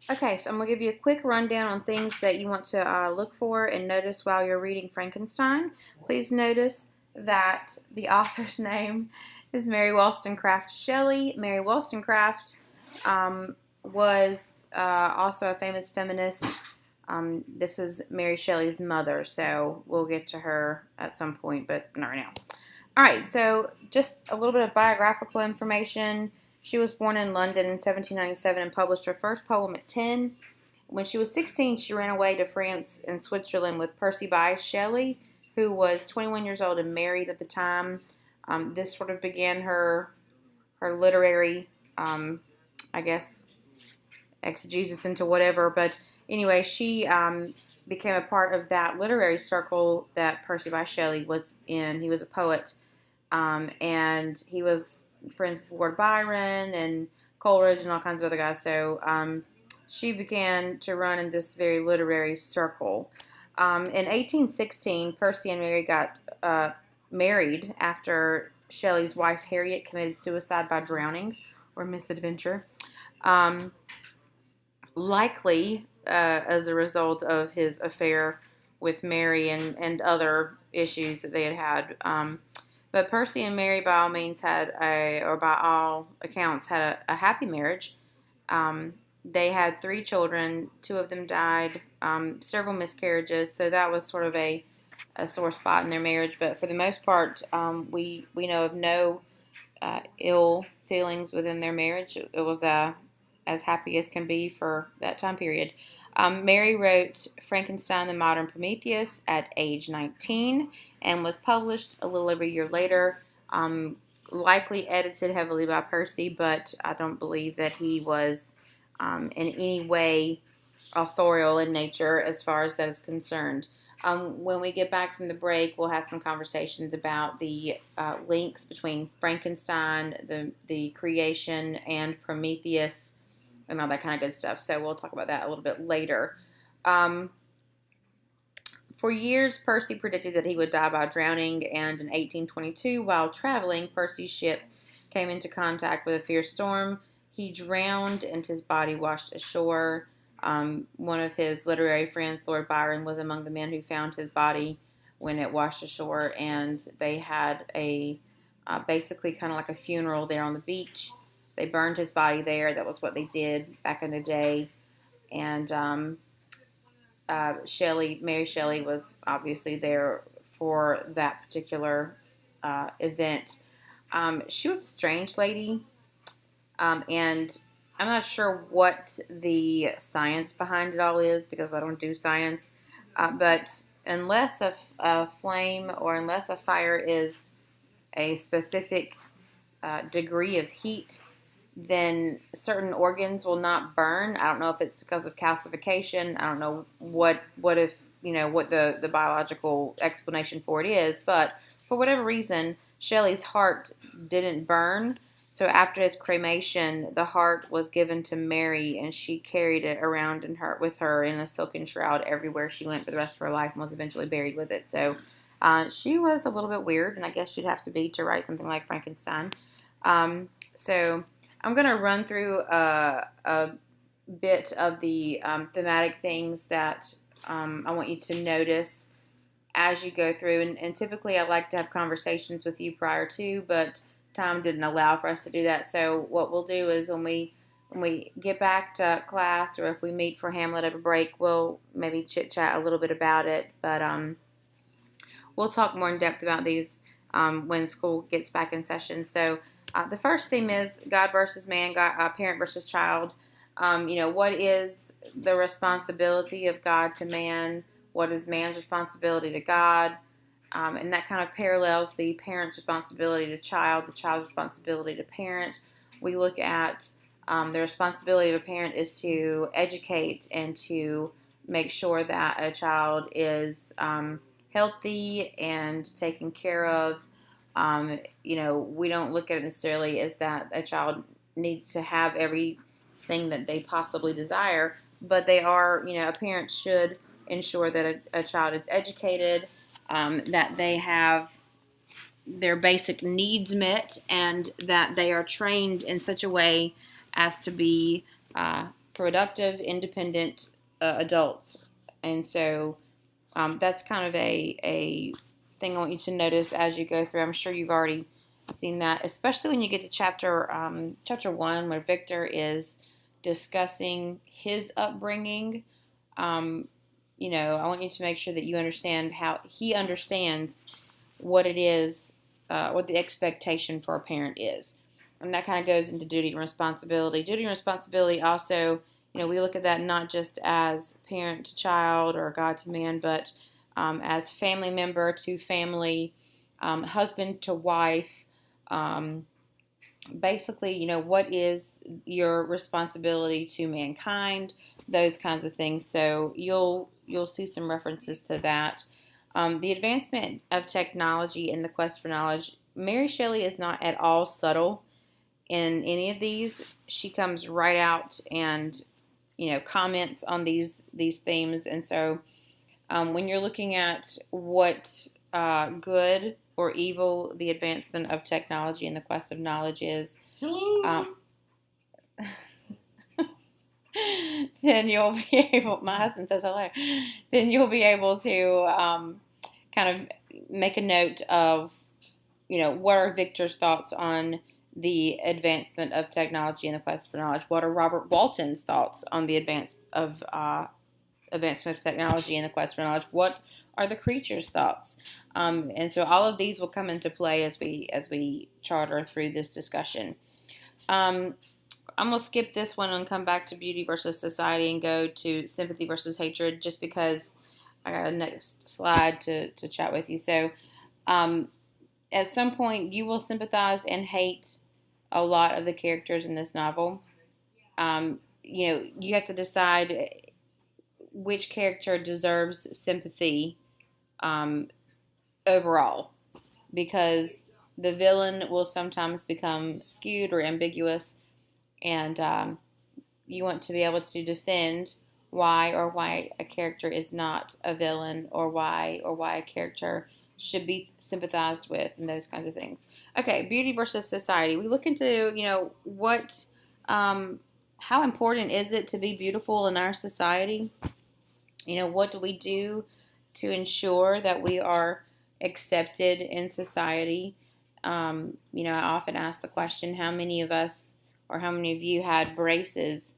Okay, so I'm going to give you a quick rundown on things that you want to look for and notice while you're reading Frankenstein. Please notice that the author's name is Mary Wollstonecraft Shelley. Mary Wollstonecraft was also a famous feminist. This is Mary Shelley's mother, so we'll get to her at some point, but not right now. All right, so just a little bit of biographical information. She was born in London in 1797 and published her first poem at 10. When she was 16, she ran away to France and Switzerland with Percy Bysshe Shelley, who was 21 years old and married at the time. This sort of began her literary, I guess, exegesis into whatever. But anyway, she became a part of that literary circle that Percy Bysshe Shelley was in. He was a poet, and he was friends with Lord Byron and Coleridge and all kinds of other guys. So she began to run in this very literary circle. In 1816, Percy and Mary got married after Shelley's wife Harriet committed suicide by drowning or misadventure. Likely as a result of his affair with Mary and other issues that they had. But Percy and Mary, by all means, or by all accounts, had a happy marriage. They had 3 children. 2 of them died, several miscarriages, so that was sort of a sore spot in their marriage. But for the most part, we know of no ill feelings within their marriage. It was as happy as can be for that time period. Mary wrote Frankenstein, the Modern Prometheus at age 19 and was published a little over a year later. Likely edited heavily by Percy, but I don't believe that he was in any way authorial in nature as far as that is concerned. When we get back from the break, we'll have some conversations about the links between Frankenstein, the creation, and Prometheus, and all that kind of good stuff. So we'll talk about that a little bit later. For years, Percy predicted that he would die by drowning, and in 1822, while traveling, Percy's ship came into contact with a fierce storm. He drowned, and his body washed ashore. One of his literary friends, Lord Byron, was among the men who found his body when it washed ashore, and they had a basically kind of like a funeral there on the beach. They burned his body there. That was what they did back in the day. And Mary Shelley was obviously there for that particular event. She was a strange lady, and I'm not sure what the science behind it all is because I don't do science. But unless a flame or unless a fire is a specific degree of heat, then certain organs will not burn. I don't know if it's because of calcification. I don't know what if what the biological explanation for it is, but for whatever reason, Shelley's heart didn't burn. So after his cremation, the heart was given to Mary, and she carried it around with her in a silken shroud everywhere she went for the rest of her life, and was eventually buried with it. So she was a little bit weird, and I guess she'd have to be to write something like Frankenstein. So I'm going to run through a bit of the thematic things that I want you to notice as you go through. And typically I like to have conversations with you prior to, but time didn't allow for us to do that. So what we'll do is when we get back to class, or if we meet for Hamlet at a break, we'll maybe chit-chat a little bit about it. But we'll talk more in depth about these when school gets back in session. So the first theme is God versus man, parent versus child. What is the responsibility of God to man? What is man's responsibility to God? And that kind of parallels the parent's responsibility to child, the child's responsibility to parent. We look at the responsibility of a parent is to educate and to make sure that a child is healthy and taken care of. We don't look at it necessarily as that a child needs to have everything that they possibly desire, but they are, a parent should ensure that a child is educated, that they have their basic needs met, and that they are trained in such a way as to be productive, independent adults. And so that's kind of a thing I want you to notice as you go through. I'm sure you've already seen that, especially when you get to chapter 1, where Victor is discussing his upbringing. I want you to make sure that you understand how he understands what it is, what the expectation for a parent is. And that kind of goes into duty and responsibility. Duty and responsibility also, we look at that not just as parent to child or God to man, but as family member to family, husband to wife. Basically, what is your responsibility to mankind, those kinds of things. So you'll see some references to that. The advancement of technology and the quest for knowledge. Mary Shelley is not at all subtle in any of these. She comes right out and comments on these themes. And so when you're looking at what good or evil the advancement of technology and the quest of knowledge is, then you'll be able, my husband says hello, then you'll be able to kind of make a note of, what are Victor's thoughts on the advancement of technology and the quest for knowledge? What are Robert Walton's thoughts on the advancement of technology and the quest for knowledge? What are the creatures' thoughts? And so all of these will come into play as we charter through this discussion. I'm going to skip this one and come back to beauty versus society and go to sympathy versus hatred, just because I got a next slide to chat with you. So at some point you will sympathize and hate a lot of the characters in this novel. You have to decide which character deserves sympathy overall, because the villain will sometimes become skewed or ambiguous, and you want to be able to defend why a character is not a villain, or why a character should be sympathized with, and those kinds of things. Okay, beauty versus society. We look into, how important is it to be beautiful in our society? What do we do to ensure that we are accepted in society? I often ask the question, how many of us or how many of you had braces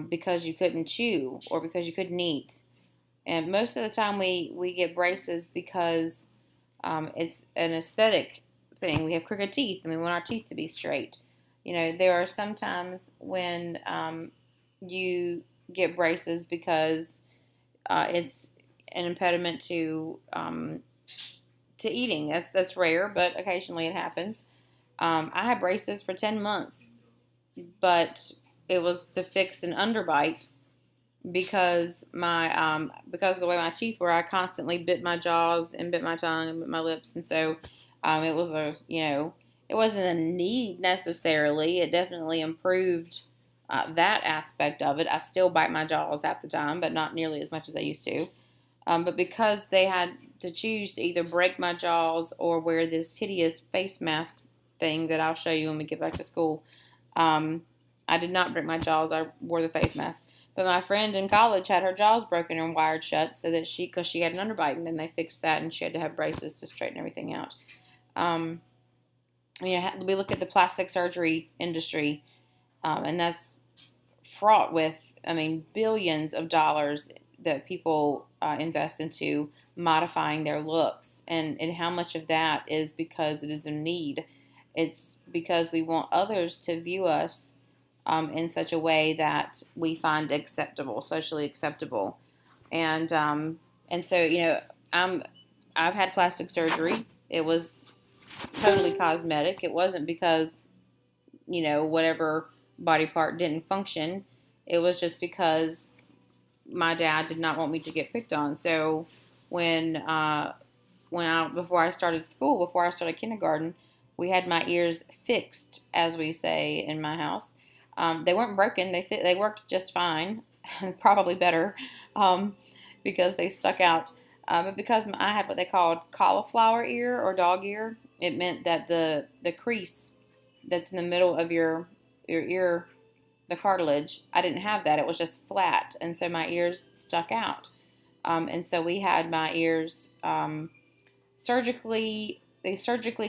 because you couldn't chew or because you couldn't eat? And most of the time we get braces because it's an aesthetic thing. We have crooked teeth and we want our teeth to be straight. There are some times when you get braces because it's an impediment to eating. That's rare, but occasionally it happens. I had braces for 10 months, but it was to fix an underbite because because of the way my teeth were. I constantly bit my jaws and bit my tongue and bit my lips, and so it was it wasn't a need necessarily. It definitely improved that aspect of it. I still bite my jaws half the time, but not nearly as much as I used to. But because they had to choose to either break my jaws or wear this hideous face mask thing that I'll show you when we get back to school, I did not break my jaws. I wore the face mask. But my friend in college had her jaws broken and wired shut so that because she had an underbite, and then they fixed that and she had to have braces to straighten everything out. We look at the plastic surgery industry, and that's fraught with, billions of dollars that people invest into modifying their looks, and how much of that is because it is a need. It's because we want others to view us in such a way that we find acceptable, socially acceptable, and so I've had plastic surgery. It was totally cosmetic. It wasn't because whatever body part didn't function. It was just because my dad did not want me to get picked on. So before I started school, before I started kindergarten, we had my ears fixed, as we say in my house. They weren't broken. They worked just fine, probably better, because they stuck out. But because I had what they called cauliflower ear or dog ear, it meant that the crease that's in the middle of your ear the cartilage, I didn't have that. It was just flat, and so my ears stuck out. And so we had my ears they surgically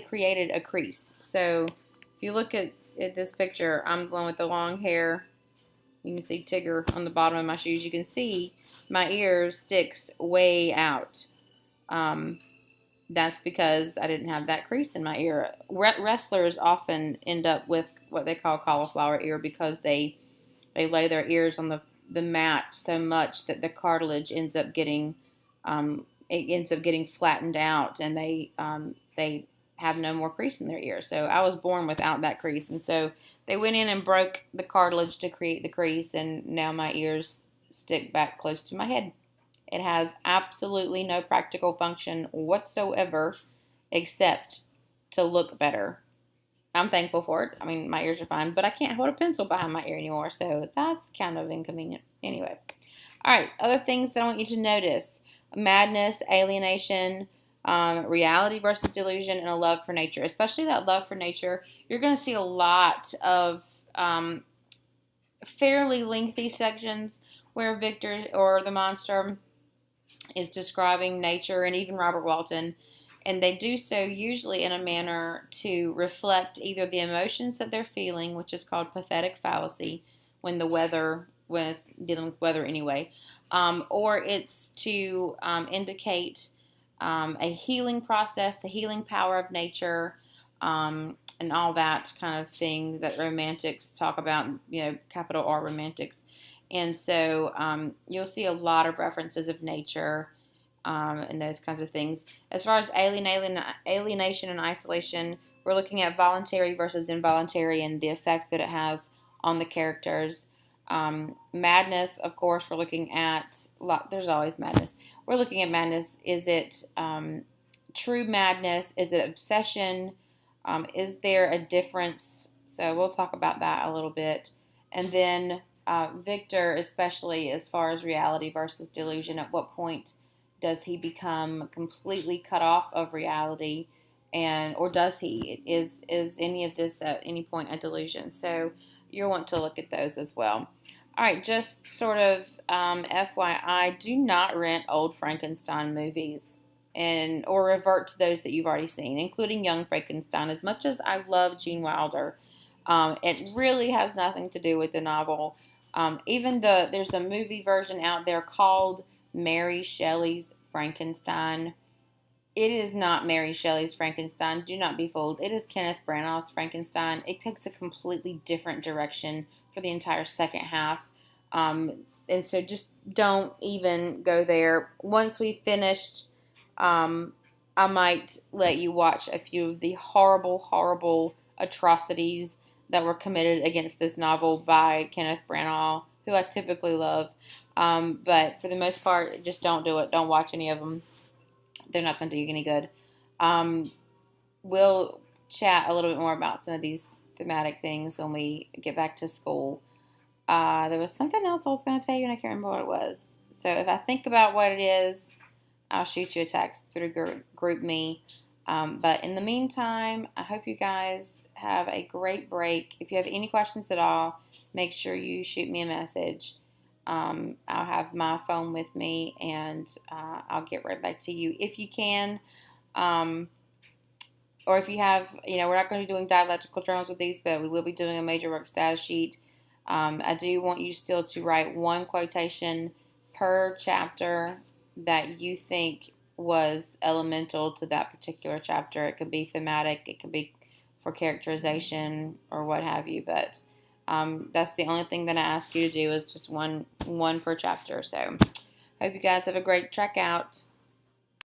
created a crease. So if you look at this picture, I'm the one with the long hair. You can see Tigger on the bottom of my shoes. You can see my ears sticks way out. That's because I didn't have that crease in my ear. Wrestlers often end up with what they call cauliflower ear because they lay their ears on the mat so much that the cartilage ends up getting flattened out, and they have no more crease in their ear. So I was born without that crease, and so they went in and broke the cartilage to create the crease, and now my ears stick back close to my head. It has absolutely no practical function whatsoever except to look better. I'm thankful for it. I mean, my ears are fine, but I can't hold a pencil behind my ear anymore, so that's kind of inconvenient. Anyway, all right, other things that I want you to notice: madness, alienation, reality versus delusion, and a love for nature. Especially that love for nature, you're going to see a lot of fairly lengthy sections where Victor or the monster is describing nature, and even Robert Walton, and they do so usually in a manner to reflect either the emotions that they're feeling, which is called pathetic fallacy, when dealing with weather anyway, or it's to indicate a healing process, the healing power of nature, and all that kind of thing that romantics talk about, capital R romantics. And so you'll see a lot of references of nature and those kinds of things. As far as alienation and isolation, we're looking at voluntary versus involuntary and the effect that it has on the characters. Madness, of course, we're looking at, there's always madness. We're looking at madness. Is it true madness? Is it obsession? Is there a difference? So we'll talk about that a little bit. And then Victor, especially as far as reality versus delusion, at what point does he become completely cut off of reality, or does he? Is any of this at any point a delusion? So you'll want to look at those as well. All right, just sort of FYI, do not rent old Frankenstein movies or revert to those that you've already seen, including Young Frankenstein. As much as I love Gene Wilder, it really has nothing to do with the novel. There's a movie version out there called Mary Shelley's Frankenstein. It is not Mary Shelley's Frankenstein. Do not be fooled. It is Kenneth Branagh's Frankenstein. It takes a completely different direction for the entire second half. And so just don't even go there. Once we've finished, I might let you watch a few of the horrible, horrible atrocities that were committed against this novel by Kenneth Branagh, who I typically love. But for the most part, just don't do it. Don't watch any of them. They're not going to do you any good. We'll chat a little bit more about some of these thematic things when we get back to school. There was something else I was going to tell you, and I can't remember what it was. So if I think about what it is, I'll shoot you a text through GroupMe. But in the meantime, I hope you guys have a great break. If you have any questions at all, make sure you shoot me a message. I'll have my phone with me, and I'll get right back to you if you can. Or if you have, we're not going to be doing dialectical journals with these, but we will be doing a major work status sheet. I do want you still to write one quotation per chapter that you think was elemental to that particular chapter. It could be thematic, it could be for characterization or what have you, but that's the only thing that I ask you to do is just one per chapter. So hope you guys have a great trek out.